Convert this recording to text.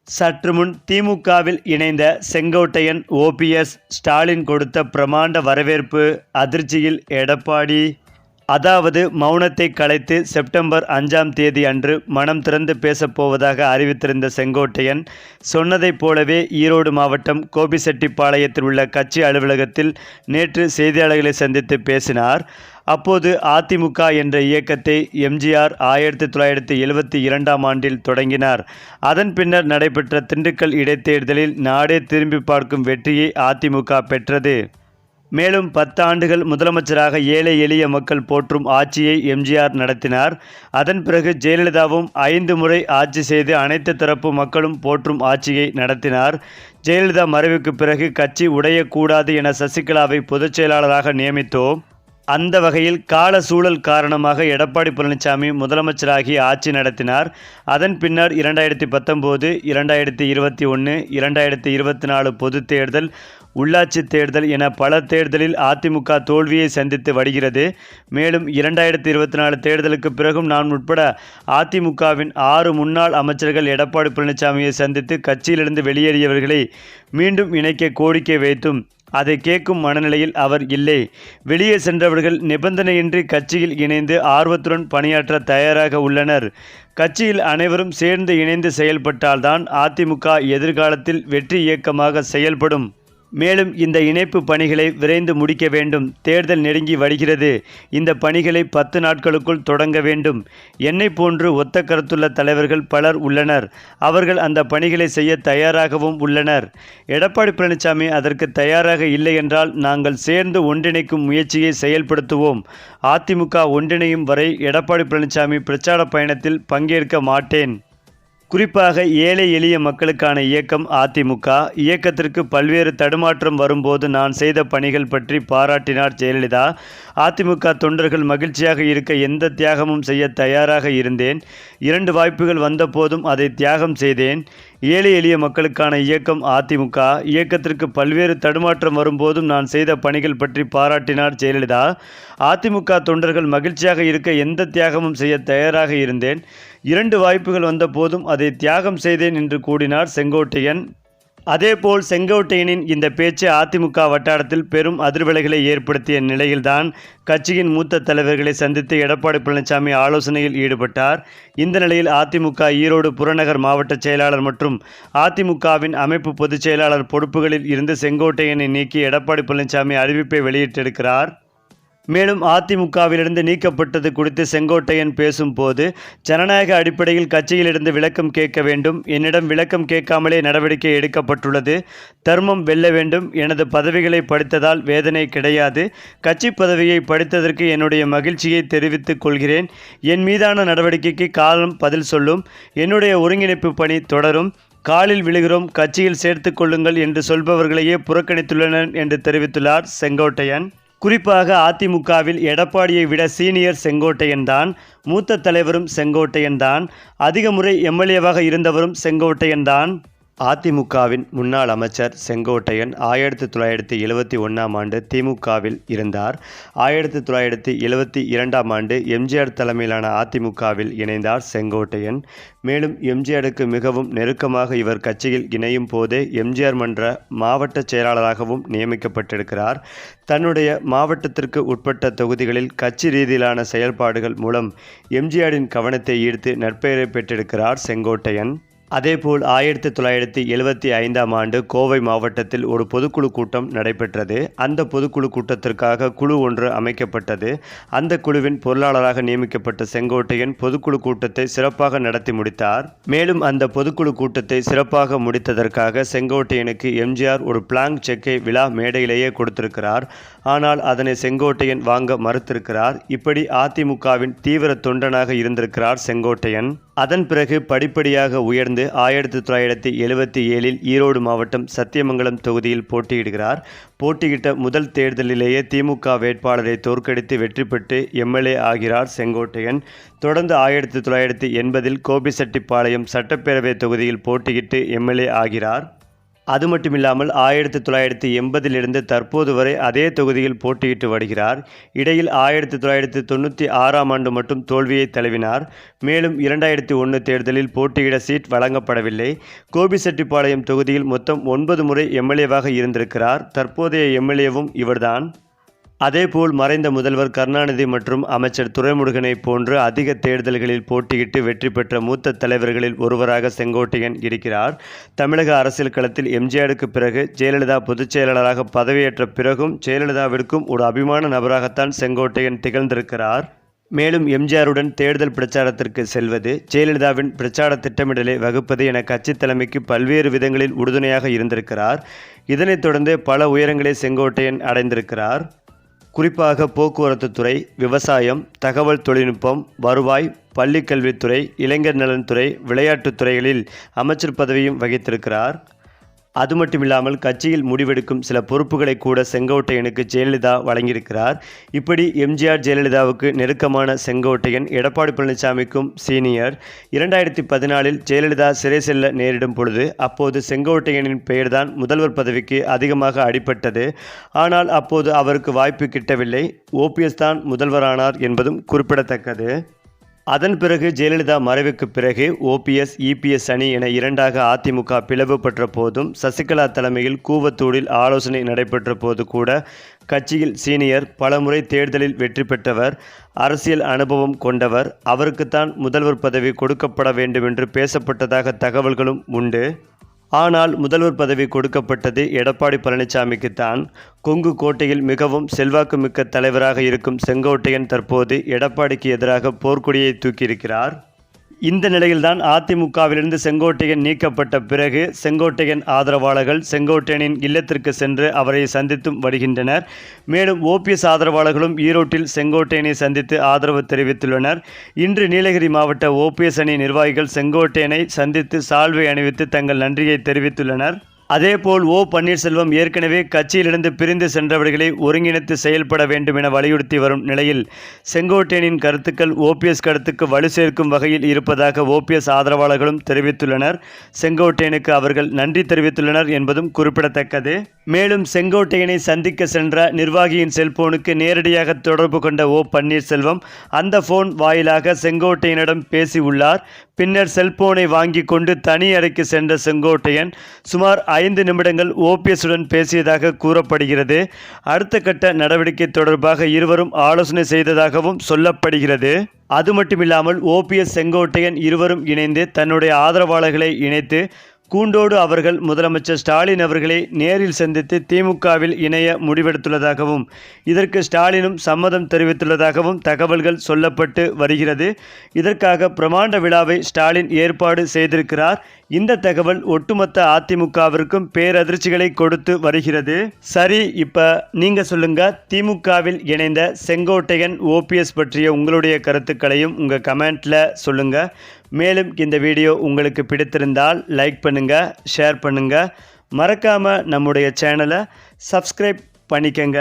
சற்றுமுன் திமுகவில் இணைந்த செங்கோட்டையன் ஓபிஎஸ் ஸ்டாலின் கொடுத்த பிரமாண்ட வரவேற்பு அதிர்ச்சியில் எடப்பாடி. அதாவது மௌனத்தை கலைத்து செப்டம்பர் 5ஆம் தேதி அன்று மனம் திறந்து பேசப்போவதாக அறிவித்திருந்த செங்கோட்டையன் சொன்னதைப் போலவே ஈரோடு மாவட்டம் கோபிசெட்டிப்பாளையத்தில் உள்ள கட்சி அலுவலகத்தில் நேற்று செய்தியாளர்களை சந்தித்து பேசினார். அப்போது அதிமுக என்ற இயக்கத்தை எம்ஜிஆர் 1972ஆம் ஆண்டில் தொடங்கினார். அதன் பின்னர் நடைபெற்ற திண்டுக்கல் இடைத்தேர்தலில் நாடே திரும்பி பார்க்கும் வெற்றியை அதிமுக பெற்றது. மேலும் 10 ஆண்டுகள் முதலமைச்சராக ஏழை எளிய மக்கள் போற்றும் ஆட்சியை எம்ஜிஆர் நடத்தினார். அதன் பிறகு ஜெயலலிதாவும் 5 முறை ஆட்சி செய்து அனைத்து தரப்பு மக்களும் போற்றும் ஆட்சியை நடத்தினார். ஜெயலலிதா மறைவுக்கு பிறகு கட்சி உடையக்கூடாது என சசிகலாவை பொதுச் செயலாளராக நியமித்தோம். அந்த வகையில் கால சூழல் காரணமாக எடப்பாடி பழனிசாமி முதலமைச்சராகி ஆட்சி நடத்தினார். அதன் பின்னர் 2019, 2021, 2024 பொதுத் தேர்தல், உள்ளாட்சி தேர்தல் என பல தேர்தலில் அதிமுக தோல்வியை சந்தித்து வருகிறது. மேலும் 2024 தேர்தலுக்கு பிறகும் நான் உட்பட அதிமுகவின் 6 முன்னாள் அமைச்சர்கள் எடப்பாடி பழனிசாமியை சந்தித்து கட்சியிலிருந்து வெளியேறியவர்களை மீண்டும் இணைக்க கோரிக்கை வைத்தும் அதை கேட்கும் மனநிலையில் அவர் இல்லை. வெளியே சென்றவர்கள் நிபந்தனையின்றி கட்சியில் இணைந்து ஆர்வத்துடன் பணியாற்ற தயாராக உள்ளனர். கட்சியில் அனைவரும் சேர்ந்து இணைந்து செயல்பட்டால்தான் அதிமுக எதிர்காலத்தில் வெற்றி இயக்கமாக செயல்படும். மேலும் இந்த இணைப்பு பணிகளை விரைந்து முடிக்க வேண்டும். தேர்தல் நெருங்கி வருகிறது. இந்த பணிகளை 10 நாட்களுக்குள் தொடங்க வேண்டும். என்னை போன்று ஒத்த கருத்துள்ள தலைவர்கள் பலர் உள்ளனர். அவர்கள் அந்த பணிகளை செய்ய தயாராகவும் உள்ளனர். எடப்பாடி பழனிசாமி அதற்கு தயாராக இல்லை என்றால் நாங்கள் சேர்ந்து ஒன்றிணைக்கும் முயற்சியை செயல்படுத்துவோம். அதிமுக ஒன்றிணையும் வரை எடப்பாடி பழனிசாமி பிரச்சார பயணத்தில் பங்கேற்க மாட்டேன். குறிப்பாக ஏழை எளிய மக்களுக்கான இயக்கம் அதிமுக. இயக்கத்திற்கு பல்வேறு தடுமாற்றம் வரும்போது நான் செய்த பணிகள் பற்றி பாராட்டினார் ஜெயலலிதா. அதிமுக தொண்டர்கள் மகிழ்ச்சியாக இருக்க எந்த தியாகமும் செய்ய தயாராக இருந்தேன். 2 வாய்ப்புகள் வந்தபோதும் அதை தியாகம் செய்தேன். ஏழை எளிய மக்களுக்கான இயக்கம் அதிமுக. இயக்கத்திற்கு பல்வேறு தடுமாற்றம் வரும்போதும் நான் செய்த பணிகள் பற்றி பாராட்டினார் ஜெயலலிதா. அதிமுக தொண்டர்கள் மகிழ்ச்சியாக இருக்க எந்த தியாகமும் செய்ய தயாராக இருந்தேன். 2 வாய்ப்புகள் வந்த போதும் அதை தியாகம் செய்தேன் என்று கூறினார் செங்கோட்டையன். அதேபோல் செங்கோட்டையனின் இந்த பேச்சு அதிமுக வட்டாரத்தில் பெரும் அதிர்வலைகளை ஏற்படுத்திய நிலையில்தான் கட்சியின் மூத்த தலைவர்களை சந்தித்து எடப்பாடி பழனிசாமி ஆலோசனையில் ஈடுபட்டார். இந்த நிலையில் அதிமுக ஈரோடு புறநகர் மாவட்ட செயலாளர் மற்றும் அதிமுகவின் அமைப்பு பொதுச் செயலாளர் பொறுப்புகளில் இருந்து செங்கோட்டையனை நீக்கி எடப்பாடி பழனிசாமி அறிவிப்பை வெளியிட்டிருக்கிறார். மேலும் அதிமுகவிலிருந்து நீக்கப்பட்டது குறித்து செங்கோட்டையன் பேசும்போது, ஜனநாயக அடிப்படையில் கட்சியிலிருந்து விளக்கம் கேட்க வேண்டும். என்னிடம் விளக்கம் கேட்காமலே நடவடிக்கை எடுக்கப்பட்டுள்ளது. தர்மம் வெல்ல வேண்டும். எனது பதவிகளை படித்ததால் வேதனை கிடையாது. கட்சி பதவியை படித்ததற்கு என்னுடைய மகிழ்ச்சியை தெரிவித்துக் கொள்கிறேன். என் மீதான நடவடிக்கைக்கு காலம் பதில் சொல்லும். என்னுடைய ஒருங்கிணைப்பு பணி தொடரும். காலில் விழுகிறோம், கட்சியில் சேர்த்து கொள்ளுங்கள் என்று சொல்பவர்களையே புறக்கணித்துள்ளனர் என்று தெரிவித்துள்ளார் செங்கோட்டையன். குறிப்பாக அதிமுகவில் எடப்பாடியை விட சீனியர் செங்கோட்டையன் தான். மூத்த தலைவரும் செங்கோட்டையன் தான். அதிக முறை எம்எல்ஏவாக இருந்தவரும் செங்கோட்டையன் தான். அதிமுகவின் முன்னாள் அமைச்சர் செங்கோட்டையன் 1971ஆம் ஆண்டு திமுகவில் இருந்தார். 1972ஆம் ஆண்டு எம்ஜிஆர் தலைமையிலான அதிமுகவில் இணைந்தார் செங்கோட்டையன். மேலும் எம்ஜிஆருக்கு மிகவும் நெருக்கமாக இவர் கட்சியில் இணையும் போதே எம்ஜிஆர் மன்ற மாவட்ட செயலாளராகவும் நியமிக்கப்பட்டிருக்கிறார். தன்னுடைய மாவட்டத்திற்கு உட்பட்ட தொகுதிகளில் கட்சி ரீதியிலான செயல்பாடுகள் மூலம் எம்ஜிஆரின் கவனத்தை ஈர்த்து நற்பெயரை பெற்றிருக்கிறார் செங்கோட்டையன். அதேபோல் 1975ஆம் ஆண்டு கோவை மாவட்டத்தில் ஒரு பொதுக்குழு கூட்டம் நடைபெற்றது. அந்த பொதுக்குழு கூட்டத்திற்காக குழு ஒன்று அமைக்கப்பட்டது. அந்த குழுவின் பொருளாளராக நியமிக்கப்பட்ட செங்கோட்டையன் பொதுக்குழு கூட்டத்தை சிறப்பாக நடத்தி முடித்தார். மேலும் அந்த பொதுக்குழு கூட்டத்தை சிறப்பாக முடித்ததற்காக செங்கோட்டையனுக்கு எம்ஜிஆர் ஒரு பிளாங்க் செக்கை விழா மேடையிலேயே கொடுத்திருக்கிறார். ஆனால் அதனை செங்கோட்டையன் வாங்க மறுத்திருக்கிறார். இப்படி அதிமுகவின் தீவிர தொண்டனாக இருந்திருக்கிறார் செங்கோட்டையன். அதன் பிறகு படிப்படியாக உயர்ந்து 1977இல் ஈரோடு மாவட்டம் சத்தியமங்கலம் தொகுதியில் போட்டியிடுகிறார். போட்டியிட்ட முதல் தேர்தலிலேயே திமுக வேட்பாளரை தோற்கடித்து வெற்றி பெற்று எம்எல்ஏ ஆகிறார் செங்கோட்டையன். தொடர்ந்து 1980இல் கோபிசெட்டிப்பாளையம் சட்டப்பேரவை தொகுதியில் போட்டியிட்டு எம்எல்ஏ ஆகிறார். அது மட்டுமில்லாமல் 1980 தற்போது வரை அதே தொகுதியில் போட்டியிட்டு வருகிறார். இடையில் 1996ஆம் ஆண்டு மட்டும் தோல்வியை தழுவினார். மேலும் 2001 தேர்தலில் போட்டியிட சீட் வழங்கப்படவில்லை. கோபிச்செட்டிப்பாளையம் தொகுதியில் மொத்தம் 9 முறை எம்எல்ஏவாக இருந்திருக்கிறார். தற்போதைய எம்எல்ஏவும் இவர்தான். அதேபோல் மறைந்த முதல்வர் கருணாநிதி மற்றும் அமைச்சர் துரைமுருகனை போன்று அதிக தேர்தல்களில் போட்டியிட்டு வெற்றி பெற்ற மூத்த தலைவர்களில் ஒருவராக செங்கோட்டையன் இருக்கிறார். தமிழக அரசியல் களத்தில் எம்ஜிஆருக்கு பிறகு ஜெயலலிதா பொதுச் செயலாளராக பதவியேற்ற பிறகும் ஜெயலலிதாவிற்கும் ஒரு அபிமான நபராகத்தான் செங்கோட்டையன் திகழ்ந்திருக்கிறார். மேலும் எம்ஜிஆருடன் தேர்தல் பிரச்சாரத்திற்கு செல்வது, ஜெயலலிதாவின் பிரச்சார திட்டமிடலை வகுப்பது என கட்சி தலைமைக்கு பல்வேறு விதங்களில் உறுதுணையாக இருந்திருக்கிறார். இதனைத் தொடர்ந்து பல உயரங்களை செங்கோட்டையன் அடைந்திருக்கிறார். குறிப்பாக போக்குவரத்து துறை, விவசாயம், தகவல் தொழில்நுட்பம், வருவாய், பள்ளிக்கல்வித்துறை, இளைஞர் நலன்துறை, விளையாட்டுத் துறைகளில் அமைச்சர் பதவியும் வகித்திருக்கிறார். அது மட்டுமில்லாமல் கட்சியில் முடிவெடுக்கும் சில பொறுப்புகளை கூட செங்கோட்டையனுக்கு ஜெயலலிதா வழங்கியிருக்கிறார். இப்படி எம்ஜிஆர் ஜெயலலிதாவுக்கு நெருக்கமான செங்கோட்டையன் எடப்பாடி பழனிசாமிக்கும் சீனியர். 2014 ஜெயலலிதா சிறை செல்ல நேரிடும் பொழுது அப்போது செங்கோட்டையனின் பெயர்தான் முதல்வர் பதவிக்கு அதிகமாக அடிபட்டது. ஆனால் அப்போது அவருக்கு வாய்ப்பு கிட்டவில்லை. ஓபிஎஸ் தான் முதல்வரானார் என்பதும் குறிப்பிடத்தக்கது. அதன் பிறகு ஜெயலலிதா மறைவுக்கு பிறகு ஓபிஎஸ், இபிஎஸ் அணி என இரண்டாக அதிமுக பிளவுபட்ட போதும் சசிகலா தலைமையில் கூவத்தூரில் ஆலோசனை நடைபெற்ற போது கூட கட்சியில் சீனியர், பலமுறை தேர்தலில் வெற்றி பெற்றவர், அரசியல் அனுபவம் கொண்டவர், அவருக்குத்தான் முதல்வர் பதவி கொடுக்கப்பட வேண்டுமென்று பேசப்பட்டதாக தகவல்களும் உண்டு. ஆனால் முதல்வர் பதவி கொடுக்கப்பட்டது எடப்பாடி பழனிசாமிக்குத்தான். கொங்கு கோட்டையில் மிகவும் செல்வாக்குமிக்க தலைவராக இருக்கும் செங்கோட்டையன் தற்போது எடப்பாடிக்கு எதிராக போர்க்கொடியை தூக்கியிருக்கிறார். இந்த நிலையில்தான் அதிமுகவிலிருந்து செங்கோட்டையன் நீக்கப்பட்ட பிறகு செங்கோட்டையன் ஆதரவாளர்கள் செங்கோட்டையனின் இல்லத்திற்கு சென்று அவரை சந்தித்தும் வருகின்றனர். மேலும் ஓபிஎஸ் ஆதரவாளர்களும் ஈரோட்டில் செங்கோட்டையனை சந்தித்து ஆதரவு தெரிவித்துள்ளனர். இன்று நீலகிரி மாவட்ட ஓபிஎஸ் அணி நிர்வாகிகள் செங்கோட்டையனை சந்தித்து சால்வை அணிவித்து தங்கள் நன்றியை தெரிவித்துள்ளனர். அதேபோல் பன்னீர்செல்வம் ஏற்கனவே கட்சியிலிருந்து பிரிந்து சென்றவர்களை ஒருங்கிணைத்து செயல்பட வேண்டும் என வலியுறுத்தி வரும் நிலையில் செங்கோட்டையனின் கருத்துக்கள் ஓபிஎஸ் கருத்துக்கு வலு சேர்க்கும் வகையில் இருப்பதாக ஓபிஎஸ் ஆதரவாளர்களும் தெரிவித்துள்ளனர். செங்கோட்டையனுக்கு அவர்கள் நன்றி தெரிவித்துள்ளனர் என்பதும் குறிப்பிடத்தக்கது. மேலும் செங்கோட்டையனை சந்திக்க சென்ற நிர்வாகியின் செல்போனுக்கு நேரடியாக தொடர்பு கொண்ட பன்னீர்செல்வம் அந்த போன் வாயிலாக செங்கோட்டையனிடம் பேசியுள்ளார். பின்னர் செல்போனை வாங்கி கொண்டு தனி அறைக்கு சென்ற செங்கோட்டையன் சுமார் 5 நிமிடங்கள் ஓபிஎஸ்ஸுடன் பேசியதாக கூறப்படுகிறது. அடுத்த கட்ட நடவடிக்கை தொடர்பாக இருவரும் ஆலோசனை செய்ததாகவும் சொல்லப்படுகிறது. அது மட்டுமில்லாமல் ஓபிஎஸ், செங்கோட்டையன் இருவரும் இணைந்து தன்னுடைய ஆதரவாளர்களை இணைத்து கூண்டோடு அவர்கள் முதலமைச்சர் ஸ்டாலின் அவர்களை நேரில் சந்தித்து திமுகவில் இணைய முடிவெடுத்துள்ளதாகவும் இதற்கு ஸ்டாலினும் சம்மதம் தெரிவித்துள்ளதாகவும் தகவல்கள் சொல்லப்பட்டு வருகிறது. இதற்காக பிரமாண்ட விழாவை ஸ்டாலின் ஏற்பாடு செய்திருக்கிறார். இந்த தகவல் ஒட்டுமொத்த அதிமுகவிற்கும் பேரதிர்ச்சிகளை கொடுத்து வருகிறது. சரி, இப்போ நீங்கள் சொல்லுங்க, திமுகவில் இணைந்த செங்கோட்டையன், ஓபிஎஸ் பற்றிய உங்களுடைய கருத்துக்களையும் உங்கள் கமெண்ட்டில் சொல்லுங்கள். மேலும் இந்த வீடியோ உங்களுக்கு பிடித்திருந்தால் லைக் பண்ணுங்கள், ஷேர் பண்ணுங்கள், மறக்காமல் நம்முடைய சேனலை சப்ஸ்கிரைப் பண்ணிக்கங்க.